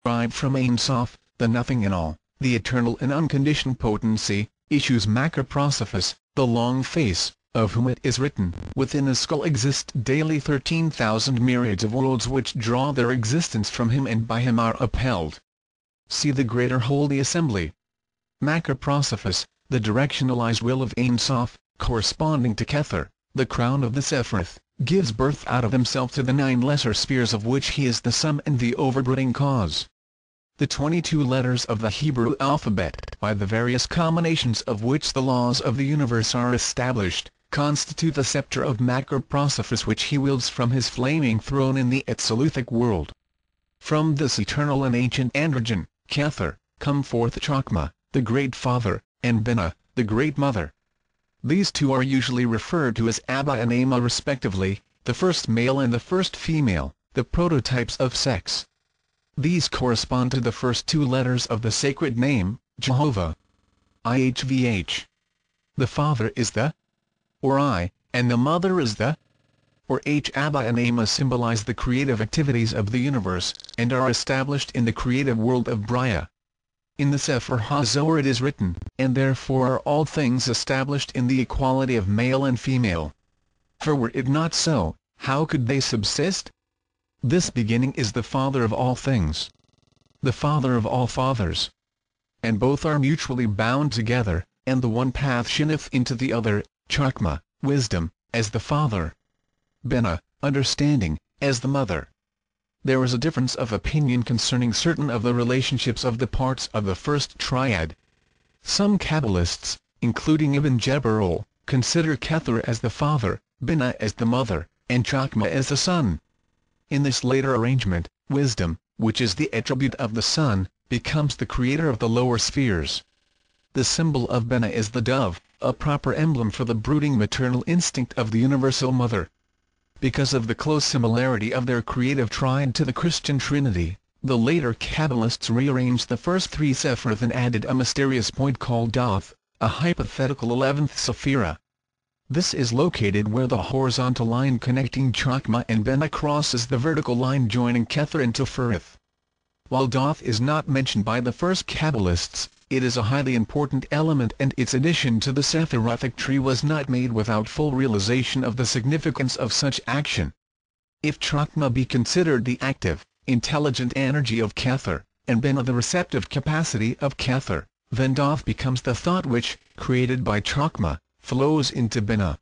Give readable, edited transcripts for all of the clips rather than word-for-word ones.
described from Ein Sof, the nothing in all, the eternal and unconditioned potency, issues Macroprosopus, the long face, of whom it is written, within his skull exist daily 13,000 myriads of worlds which draw their existence from him and by him are upheld. See the greater holy assembly. Macroprosopus, the directionalized will of Ein Sof, corresponding to Kether, the crown of the Sephiroth, gives birth out of himself to the 9 lesser spheres of which he is the sum and the overbrooding cause. The 22 letters of the Hebrew alphabet, by the various combinations of which the laws of the universe are established, constitute the scepter of Macroprosopus which he wields from his flaming throne in the Absoluthic world. From this eternal and ancient androgen, Kether, come forth Chokmah, the Great Father, and Binah, the Great Mother. These two are usually referred to as Abba and Ama respectively, the first male and the first female, the prototypes of sex. These correspond to the first 2 letters of the sacred name, Jehovah. IHVH. The Father is the, or I, and the Mother is the, or H. Abba and Ama symbolize the creative activities of the universe, and are established in the creative world of Braya. In the Sefer HaZohar it is written, and therefore are all things established in the equality of male and female. For were it not so, how could they subsist? This beginning is the Father of all things, the Father of all fathers. And both are mutually bound together, and the one path shineth into the other, Chokmah, wisdom, as the Father, Binah, understanding, as the Mother. There is a difference of opinion concerning certain of the relationships of the parts of the first triad. Some Kabbalists, including Ibn Jebirol, consider Kether as the Father, Binah as the Mother, and Chokmah as the Son. In this later arrangement, wisdom, which is the attribute of the Son, becomes the creator of the lower spheres. The symbol of Binah is the dove, a proper emblem for the brooding maternal instinct of the Universal Mother. Because of the close similarity of their creative triad to the Christian Trinity, the later Kabbalists rearranged the first 3 Sephiroth and added a mysterious point called Doth, a hypothetical 11th Sephira. This is located where the horizontal line connecting Chokmah and Binah crosses the vertical line joining Kether and Tifereth. While Doth is not mentioned by the first Kabbalists, it is a highly important element and its addition to the Sephirothic tree was not made without full realization of the significance of such action. If Chokmah be considered the active, intelligent energy of Kether, and Binah the receptive capacity of Kether, then Doth becomes the thought which, created by Chokmah, flows into Binah.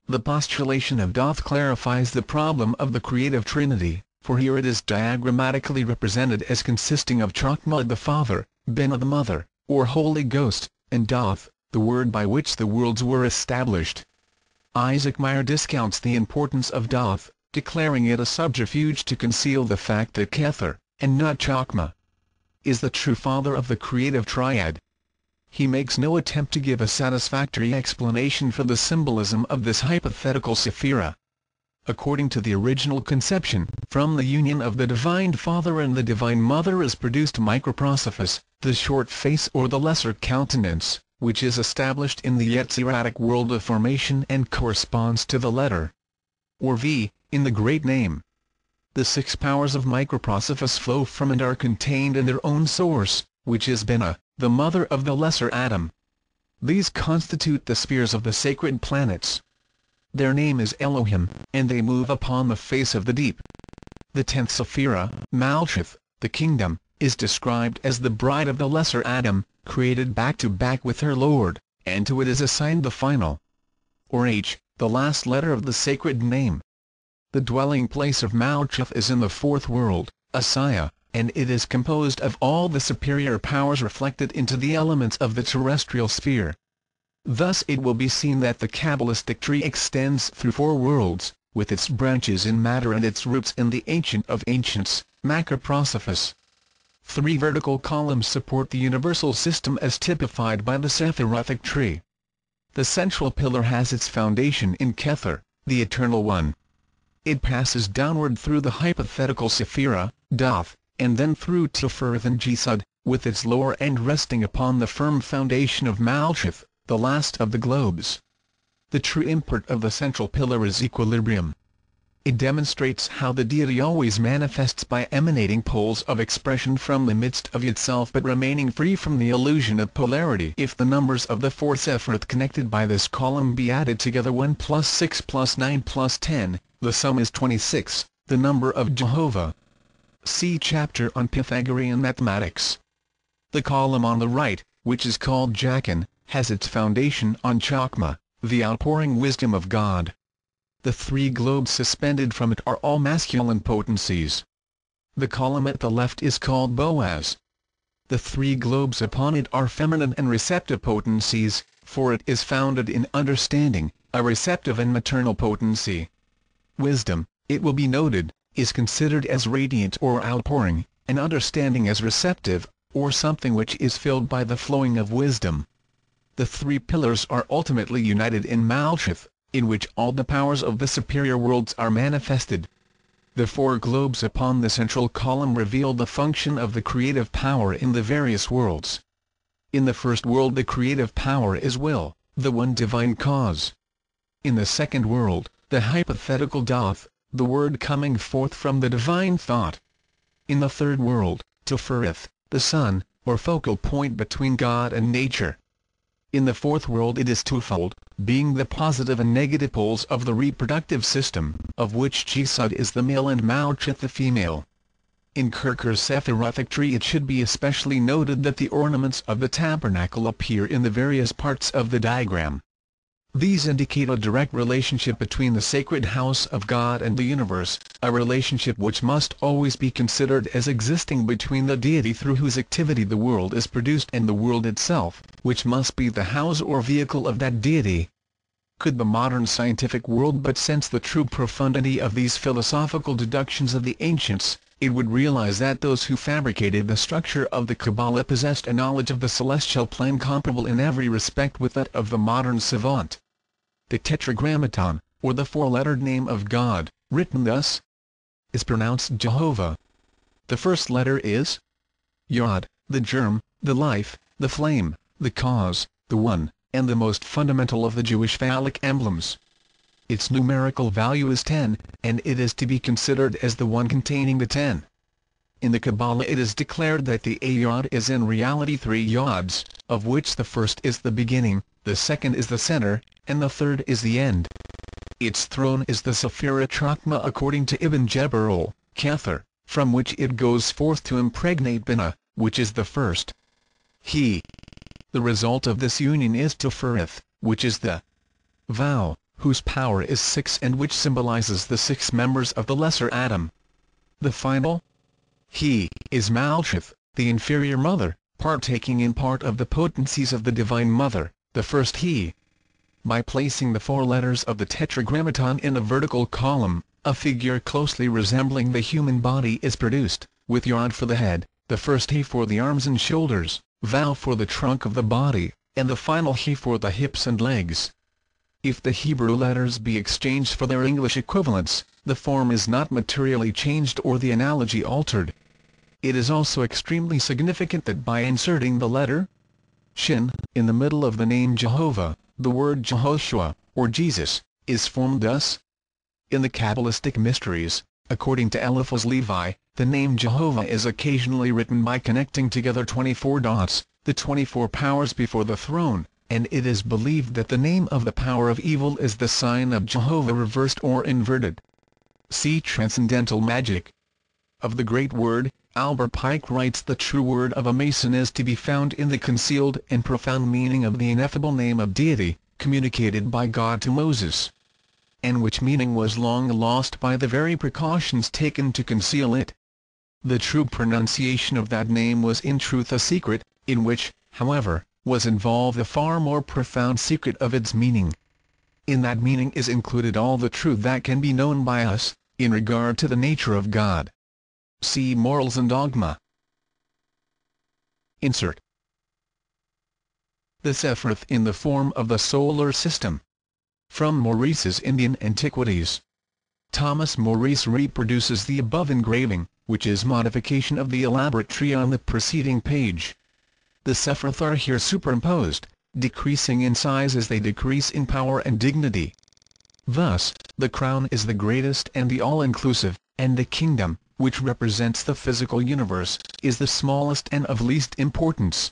The postulation of Doth clarifies the problem of the creative trinity, for here it is diagrammatically represented as consisting of Chokmah the Father, Binah the Mother, or Holy Ghost, and Doth, the word by which the worlds were established. Isaac Meyer discounts the importance of Doth, declaring it a subterfuge to conceal the fact that Kether, and not Chokmah, is the true father of the creative triad. He makes no attempt to give a satisfactory explanation for the symbolism of this hypothetical Sephira. According to the original conception, from the union of the Divine Father and the Divine Mother is produced Microprosopus, the short face or the lesser countenance, which is established in the Yetziratic world of formation and corresponds to the letter, or V, in the Great Name. The 6 powers of Microprosopus flow from and are contained in their own source, which is Binah, the mother of the lesser atom. These constitute the spheres of the sacred planets. Their name is Elohim, and they move upon the face of the deep. The 10th Sephira, Malchith, the kingdom, is described as the bride of the lesser atom, created back to back with her Lord, and to it is assigned the final, or H, the last letter of the sacred name. The dwelling place of Malchith is in the 4th world, Asaya, and it is composed of all the superior powers reflected into the elements of the terrestrial sphere. Thus it will be seen that the Kabbalistic tree extends through 4 worlds, with its branches in matter and its roots in the Ancient of Ancients, Macroprosopus. 3 vertical columns support the universal system as typified by the Sephirothic tree. The central pillar has its foundation in Kether, the Eternal One. It passes downward through the hypothetical Sephira, Doth, and then through Tifereth and Jesud, with its lower end resting upon the firm foundation of Malchith, the last of the globes. The true import of the central pillar is equilibrium. it demonstrates how the deity always manifests by emanating poles of expression from the midst of itself but remaining free from the illusion of polarity. If the numbers of the four Sephiroth connected by this column be added together, 1 plus 6 plus 9 plus 10, the sum is 26, the number of Jehovah. See chapter on Pythagorean mathematics. The column on the right, which is called Jachin, has its foundation on Chakma, the outpouring wisdom of God. The three globes suspended from it are all masculine potencies. The column at the left is called Boaz. The three globes upon it are feminine and receptive potencies, for it is founded in understanding, a receptive and maternal potency. Wisdom, it will be noted, is considered as radiant or outpouring, and understanding as receptive, or something which is filled by the flowing of wisdom. The three pillars are ultimately united in Malkuth, in which all the powers of the superior worlds are manifested. The four globes upon the central column reveal the function of the creative power in the various worlds. In the first world the creative power is will, the one divine cause. In the second world, the hypothetical doth, the word coming forth from the divine thought. In the third world, Tefereth, the sun, or focal point between God and nature. In the fourth world it is twofold, being the positive and negative poles of the reproductive system, of which Jesud is the male and Malkuth the female. In Kirker's Sephirothic tree it should be especially noted that the ornaments of the tabernacle appear in the various parts of the diagram. These indicate a direct relationship between the sacred house of God and the universe, a relationship which must always be considered as existing between the deity through whose activity the world is produced and the world itself, which must be the house or vehicle of that deity. Could the modern scientific world but sense the true profundity of these philosophical deductions of the ancients, it would realize that those who fabricated the structure of the Kabbalah possessed a knowledge of the celestial plane comparable in every respect with that of the modern savant. The Tetragrammaton, or the four-lettered name of God, written thus, is pronounced Jehovah. The first letter is Yod, the germ, the life, the flame, the cause, the one, and the most fundamental of the Jewish phallic emblems. Its numerical value is 10, and it is to be considered as the one containing the 10. In the Kabbalah it is declared that the Ayod is in reality 3 yods, of which the first is the beginning, the second is the center, and the third is the end. Its throne is the Sephirah Chakma according to Ibn Jebirol, Kether, from which it goes forth to impregnate Binah, which is the first. The result of this union is Tefereth, which is the vow, whose power is 6 and which symbolizes the 6 members of the lesser atom. The final is Malkuth, the inferior mother, partaking in part of the potencies of the divine mother, the first he. By placing the 4 letters of the Tetragrammaton in a vertical column, a figure closely resembling the human body is produced, with Yod for the head, the first he for the arms and shoulders, Vav for the trunk of the body, and the final he for the hips and legs. If the Hebrew letters be exchanged for their English equivalents, the form is not materially changed or the analogy altered. It is also extremely significant that by inserting the letter Shin in the middle of the name Jehovah, the word Jehoshua, or Jesus, is formed thus. In the Kabbalistic mysteries, according to Eliphaz Levi, the name Jehovah is occasionally written by connecting together 24 dots, the 24 powers before the throne, and it is believed that the name of the power of evil is the sign of Jehovah reversed or inverted. See Transcendental Magic. Of the great word, Albert Pike writes, the true word of a Mason is to be found in the concealed and profound meaning of the ineffable name of deity, communicated by God to Moses, and which meaning was long lost by the very precautions taken to conceal it. The true pronunciation of that name was in truth a secret, in which, however, was involved a far more profound secret of its meaning. In that meaning is included all the truth that can be known by us, in regard to the nature of God. See Morals and Dogma. Insert. The Sephiroth in the form of the solar system. From Maurice's Indian Antiquities. Thomas Maurice reproduces the above engraving, which is modification of the elaborate tree on the preceding page. The Sephiroth are here superimposed, decreasing in size as they decrease in power and dignity. Thus, the crown is the greatest and the all-inclusive, and the kingdom, which represents the physical universe, is the smallest and of least importance.